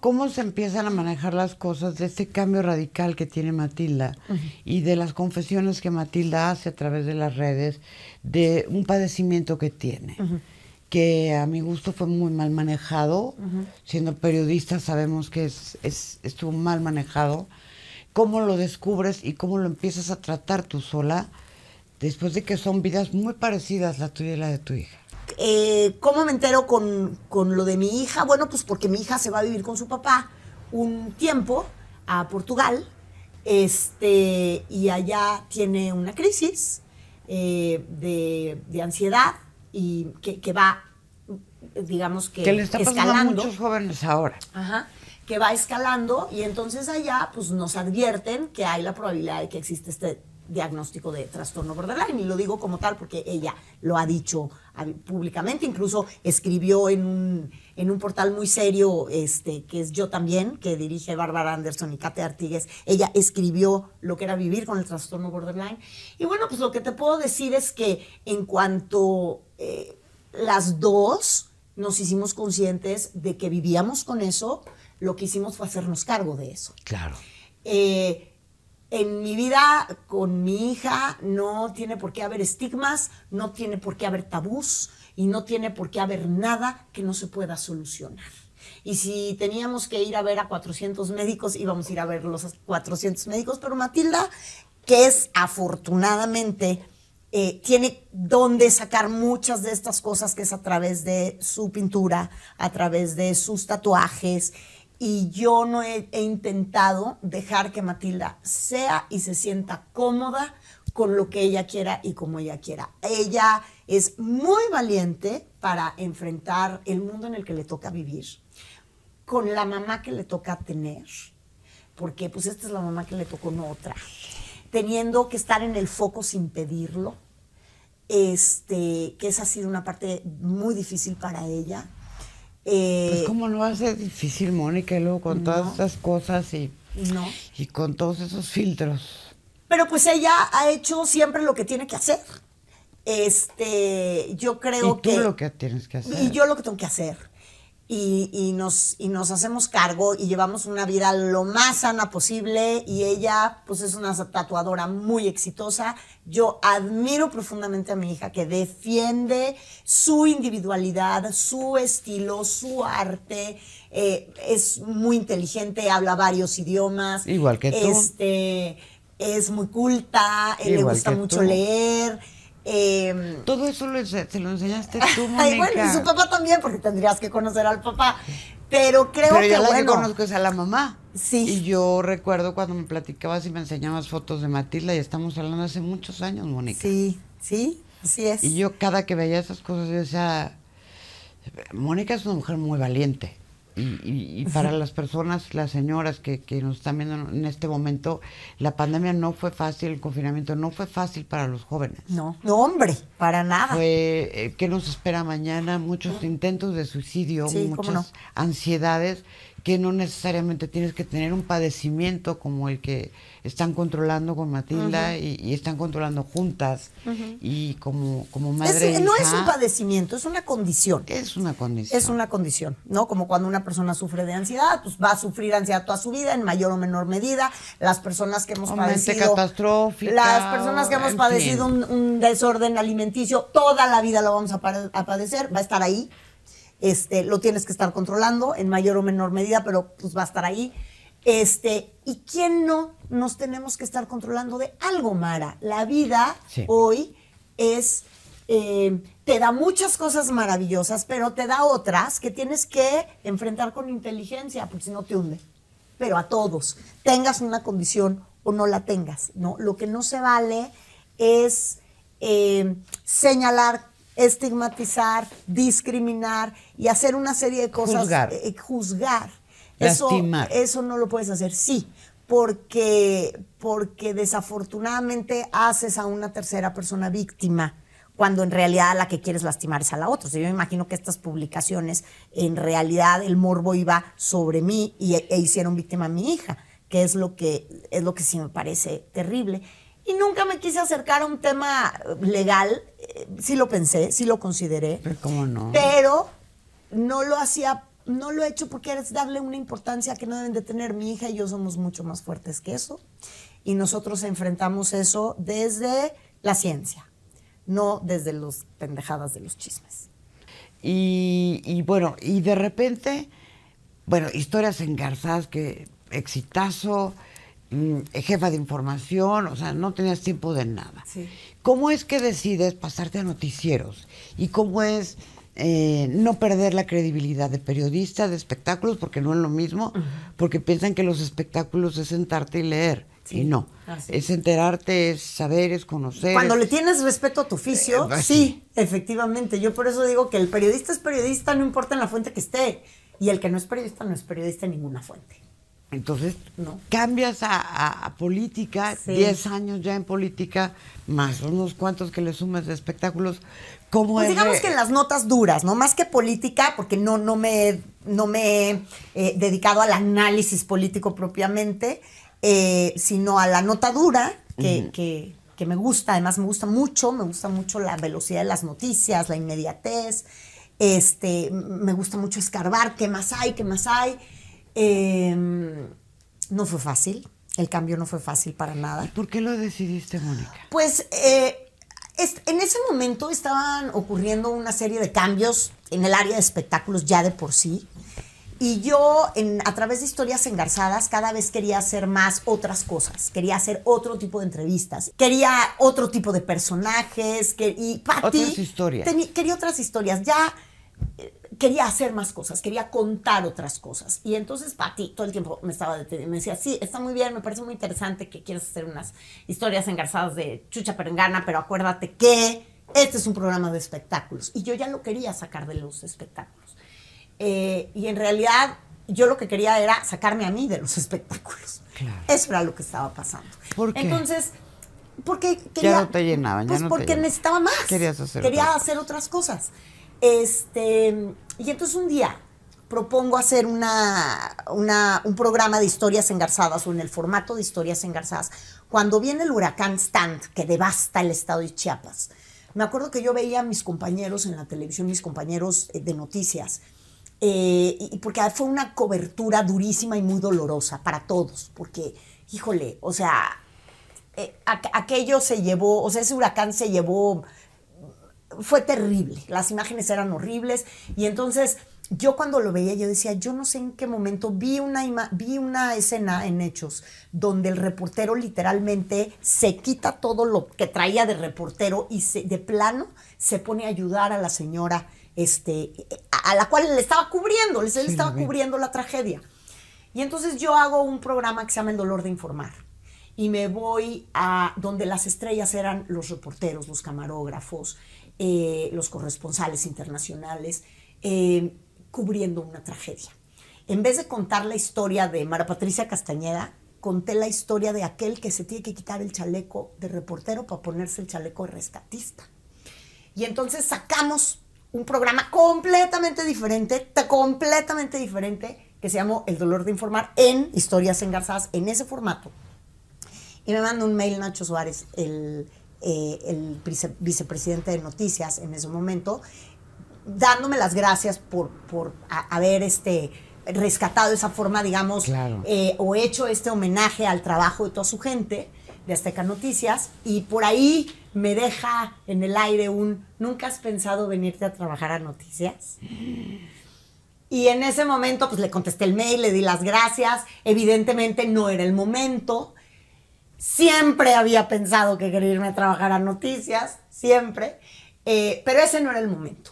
¿Cómo se empiezan a manejar las cosas de este cambio radical que tiene Matilda y de las confesiones que Matilda hace a través de las redes de un padecimiento que tiene? Que a mi gusto fue muy mal manejado. Siendo periodista sabemos que estuvo mal manejado. ¿Cómo lo descubres y cómo lo empiezas a tratar tú sola después de que son vidas muy parecidas la tuya y la de tu hija? ¿Cómo me entero con lo de mi hija? Bueno, pues porque mi hija se va a vivir con su papá un tiempo a Portugal, y allá tiene una crisis de ansiedad y que va, digamos que le está pasando escalando. a muchos jóvenes ahora. Ajá, que va escalando, y entonces allá pues nos advierten que hay la probabilidad de que existe este diagnóstico de trastorno borderline, y lo digo como tal porque ella lo ha dicho públicamente, incluso escribió en un portal muy serio, que es Yo También, que dirige Bárbara Anderson y Kate Artigues. Ella escribió lo que era vivir con el trastorno borderline, y bueno, pues lo que te puedo decir es que en cuanto las dos nos hicimos conscientes de que vivíamos con eso, lo que hicimos fue hacernos cargo de eso. Claro. En mi vida con mi hija no tiene por qué haber estigmas, no tiene por qué haber tabús y no tiene por qué haber nada que no se pueda solucionar. Y si teníamos que ir a ver a 400 médicos, íbamos a ir a ver los 400 médicos, pero Matilda, que es afortunadamente, tiene donde sacar muchas de estas cosas, que es a través de su pintura, a través de sus tatuajes. Y yo no he intentado dejar que Matilda sea y se sienta cómoda con lo que ella quiera y como ella quiera. Ella es muy valiente para enfrentar el mundo en el que le toca vivir, con la mamá que le toca tener, porque pues esta es la mamá que le tocó, no otra, teniendo que estar en el foco sin pedirlo, que esa ha sido una parte muy difícil para ella. Pues cómo no va a ser difícil, Mónica, y luego con todas esas cosas y con todos esos filtros. Pero pues ella ha hecho siempre lo que tiene que hacer. Yo creo que... Y tú lo que tienes que hacer. Y yo lo que tengo que hacer. Y nos hacemos cargo y llevamos una vida lo más sana posible, y ella pues es una tatuadora muy exitosa. Yo admiro profundamente a mi hija, que defiende su individualidad, su estilo, su arte, es muy inteligente, habla varios idiomas. Igual que tú. Es muy culta, le gusta mucho leer. Todo eso se lo enseñaste tú, Mónica. Ay, bueno, y su papá también, porque tendrías que conocer al papá. Pero creo que, yo la bueno, que conozco es a la mamá. Sí. Y yo recuerdo cuando me platicabas y me enseñabas fotos de Matilda, y estamos hablando hace muchos años, Mónica. Sí, así es. Y yo cada que veía esas cosas, yo decía, Mónica es una mujer muy valiente. Y para las personas, las señoras que nos están viendo en este momento, la pandemia no fue fácil, el confinamiento no fue fácil para los jóvenes. No, hombre, para nada. Fue, ¿qué nos espera mañana? Muchos intentos de suicidio, muchas ansiedades, que no necesariamente tienes que tener un padecimiento como el que están controlando con Matilda y están controlando juntas, y como madre e hija. No es un padecimiento, es una condición. Es una condición. Es una condición, ¿no? Como cuando una persona sufre de ansiedad, pues va a sufrir ansiedad toda su vida, en mayor o menor medida. Las personas que hemos padecido... catastrófica. Las personas que hemos padecido un desorden alimenticio, toda la vida lo vamos a padecer, va a estar ahí. Lo tienes que estar controlando en mayor o menor medida, pero pues va a estar ahí. ¿Y quién no nos tenemos que estar controlando de algo, Mara? La vida hoy es, te da muchas cosas maravillosas, pero te da otras que tienes que enfrentar con inteligencia, porque si no te hunde. Pero a todos, tengas una condición o no la tengas, ¿no? Lo que no se vale es señalar, estigmatizar, discriminar y hacer una serie de cosas. Juzgar. Lastimar. Eso no lo puedes hacer, sí, porque desafortunadamente haces a una tercera persona víctima, cuando en realidad la que quieres lastimar es a la otra. O sea, yo me imagino que estas publicaciones, en realidad el morbo iba sobre mí e hicieron víctima a mi hija, que es lo que sí me parece terrible. Y nunca me quise acercar a un tema legal, sí lo pensé, sí lo consideré. Pero ¿cómo no? Pero no lo hacía no lo he hecho porque es darle una importancia que no deben de tener. Mi hija y yo somos mucho más fuertes que eso. Y nosotros enfrentamos eso desde la ciencia, no desde las pendejadas de los chismes. Y bueno, y de repente, bueno, Historias Engarzadas, que exitazo, jefa de información, o sea, no tenías tiempo de nada. Sí. ¿Cómo es que decides pasarte a noticieros? ¿Y cómo es no perder la credibilidad de periodista, de espectáculos, porque no es lo mismo, porque piensan que los espectáculos es sentarte y leer? Sí, y no, es enterarte, es saber, es conocer. Cuando le tienes respeto a tu oficio, sí, efectivamente. Yo por eso digo que el periodista es periodista, no importa en la fuente que esté. Y el que no es periodista en ninguna fuente. Entonces, cambias a política, 10 años ya en política, más unos cuantos que le sumes de espectáculos. ¿Cómo pues es digamos que en las notas duras, ¿no? Más que política, porque no me he dedicado al análisis político propiamente, sino a la nota dura, que me gusta. Además, me gusta mucho la velocidad de las noticias, la inmediatez. Me gusta mucho escarbar, ¿qué más hay? No fue fácil, el cambio no fue fácil para nada. ¿Y por qué lo decidiste, Mónica? Pues en ese momento estaban ocurriendo una serie de cambios en el área de espectáculos ya de por sí, y yo a través de Historias Engarzadas cada vez quería hacer más otras cosas, quería hacer otro tipo de entrevistas, quería otro tipo de personajes, y Pati, otras historias. Quería otras historias, ya quería hacer más cosas, quería contar otras cosas. Y entonces Pati todo el tiempo me estaba deteniendo, me decía, sí, está muy bien, me parece muy interesante que quieras hacer unas historias engarzadas de chucha perengana, pero acuérdate que este es un programa de espectáculos. Y yo ya lo quería sacar de los espectáculos. Y en realidad yo lo que quería era sacarme a mí de los espectáculos. Claro. Eso era lo que estaba pasando. ¿Por qué? Entonces, porque quería... Ya no te llenaban, pues ya no porque te llenaban. Necesitaba más. Quería hacer otras cosas. Y entonces un día propongo hacer un programa de historias engarzadas, o en el formato de historias engarzadas, cuando viene el huracán Stan, que devasta el estado de Chiapas. Me acuerdo que yo veía a mis compañeros en la televisión, mis compañeros de noticias, y porque fue una cobertura durísima y muy dolorosa para todos, porque, híjole, o sea, aquello se llevó, o sea, ese huracán se llevó... Fue terrible, las imágenes eran horribles, y entonces yo cuando lo veía yo decía, yo no sé en qué momento vi una escena en Hechos donde el reportero literalmente se quita todo lo que traía de reportero y de plano se pone a ayudar a la señora a la cual le estaba cubriendo, cubriendo la tragedia. Y entonces yo hago un programa que se llama El Dolor de Informar. Y me voy a donde las estrellas eran los reporteros, los camarógrafos, los corresponsales internacionales, cubriendo una tragedia. En vez de contar la historia de Mara Patricia Castañeda, conté la historia de aquel que se tiene que quitar el chaleco de reportero para ponerse el chaleco de rescatista. Y entonces sacamos un programa completamente diferente, que se llamó El Dolor de Informar, en Historias Engarzadas, en ese formato. Y me manda un mail Nacho Suárez, el vicepresidente de Noticias en ese momento, dándome las gracias por haber rescatado esa forma, digamos, claro, o hecho este homenaje al trabajo de toda su gente de Azteca Noticias, y por ahí me deja en el aire ¿nunca has pensado venirte a trabajar a Noticias? Y en ese momento pues le contesté el mail, le di las gracias, evidentemente no era el momento. Siempre había pensado que quería irme a trabajar a Noticias, siempre, pero ese no era el momento.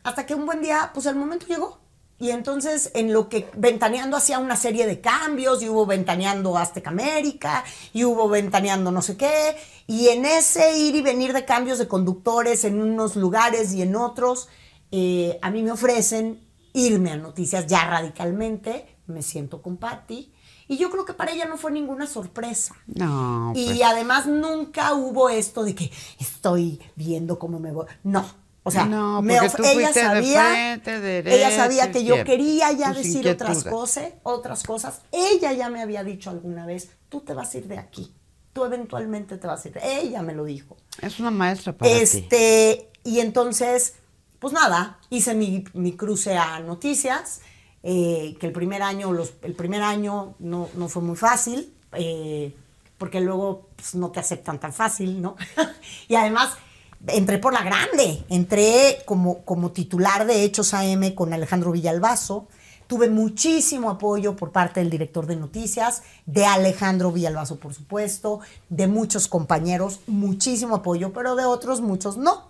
Hasta que un buen día, pues el momento llegó. Y entonces, en lo que Ventaneando hacía una serie de cambios, y hubo Ventaneando Azteca América, y hubo Ventaneando no sé qué, y en ese ir y venir de cambios de conductores en unos lugares y en otros, a mí me ofrecen irme a Noticias ya radicalmente. Me siento con Pati. Y yo creo que para ella no fue ninguna sorpresa. No. Y pues, además nunca hubo esto de que estoy viendo cómo me voy. No. O sea, no, ella sabía, ella sabía que yo quería ya decir otras cosas. Ella ya me había dicho alguna vez, tú te vas a ir de aquí. Tú eventualmente te vas a ir. Ella me lo dijo. Es una maestra para ti. Y entonces pues nada, hice mi cruce a noticias, que el primer año no fue muy fácil, porque luego pues, no te aceptan tan fácil, ¿no? Y además entré por la grande, entré como titular de Hechos AM con Alejandro Villalbazo. Tuve muchísimo apoyo por parte del director de noticias, de Alejandro Villalbazo, por supuesto, de muchos compañeros, muchísimo apoyo, pero de otros muchos no.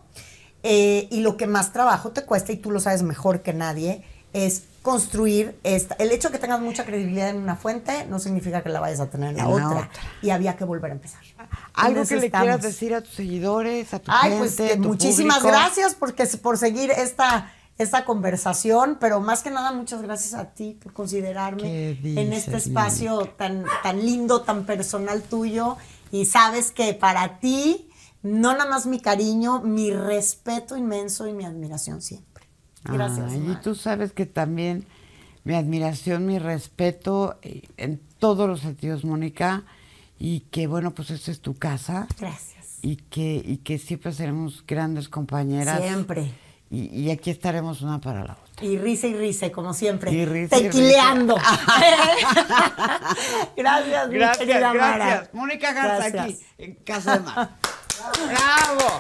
Y lo que más trabajo te cuesta, y tú lo sabes mejor que nadie, es construir el hecho de que tengas mucha credibilidad en una fuente no significa que la vayas a tener en la otra. Y había que volver a empezar. ¿Algo que le quieras decir a tus seguidores, a tu gente, pues a tu muchísimas público? gracias por seguir esta conversación, pero más que nada muchas gracias a ti por considerarme en este espacio tan lindo, tan personal tuyo, y sabes que para ti no nada más mi cariño, mi respeto inmenso y mi admiración siempre. Gracias. Y tú sabes que también mi admiración, mi respeto en todos los sentidos, Mónica, y que bueno, pues esta es tu casa. Gracias. Y que siempre seremos grandes compañeras. Siempre. Y aquí estaremos una para la otra. Y risa, como siempre. Y risa, tequileando. Gracias, mi querida Mara. Gracias. Mónica Garza aquí, en Casa de Mar. ¡Bravo!